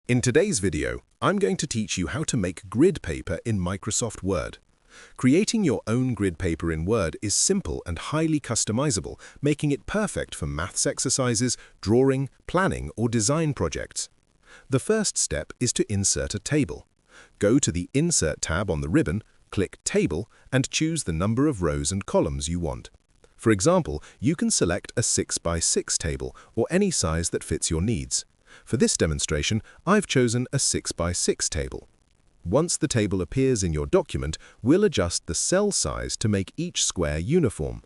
In today's video, I'm going to teach you how to make grid paper in Microsoft Word. Creating your own grid paper in Word is simple and highly customizable, making it perfect for maths exercises, drawing, planning, or design projects. The first step is to insert a table. Go to the Insert tab on the ribbon, click Table, and choose the number of rows and columns you want. For example, you can select a 6x6 table or any size that fits your needs. For this demonstration, I've chosen a 6x6 table. Once the table appears in your document, we'll adjust the cell size to make each square uniform.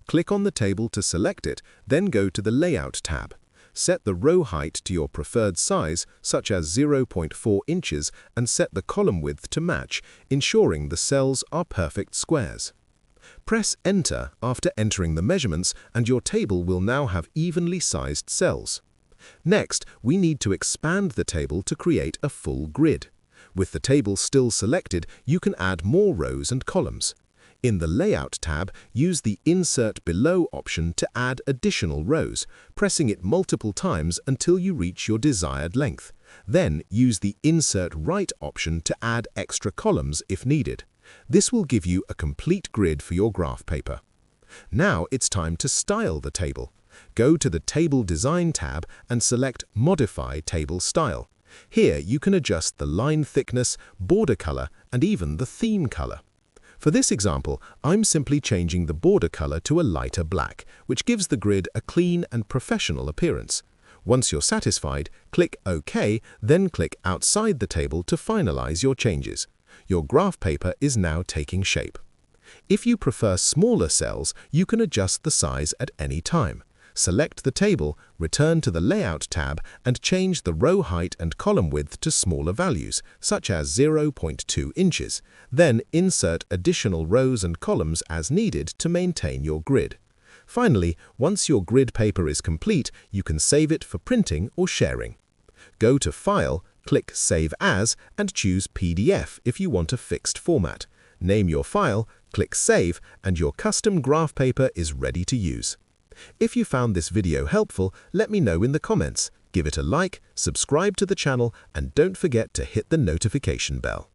Click on the table to select it, then go to the Layout tab. Set the row height to your preferred size, such as 0.4 inches, and set the column width to match, ensuring the cells are perfect squares. Press Enter after entering the measurements, and your table will now have evenly sized cells. Next, we need to expand the table to create a full grid. With the table still selected, you can add more rows and columns. In the Layout tab, use the Insert Below option to add additional rows, pressing it multiple times until you reach your desired length. Then use the Insert Right option to add extra columns if needed. This will give you a complete grid for your graph paper. Now it's time to style the table. Go to the Table Design tab and select Modify Table Style. Here you can adjust the line thickness, border color, and even the theme color. For this example, I'm simply changing the border color to a lighter black, which gives the grid a clean and professional appearance. Once you're satisfied, click OK, then click outside the table to finalize your changes. Your graph paper is now taking shape. If you prefer smaller cells, you can adjust the size at any time. Select the table, return to the Layout tab, and change the row height and column width to smaller values, such as 0.2 inches. Then insert additional rows and columns as needed to maintain your grid. Finally, once your grid paper is complete, you can save it for printing or sharing. Go to File, click Save As, and choose PDF if you want a fixed format. Name your file, click Save, and your custom graph paper is ready to use. If you found this video helpful, let me know in the comments. Give it a like, subscribe to the channel, and don't forget to hit the notification bell.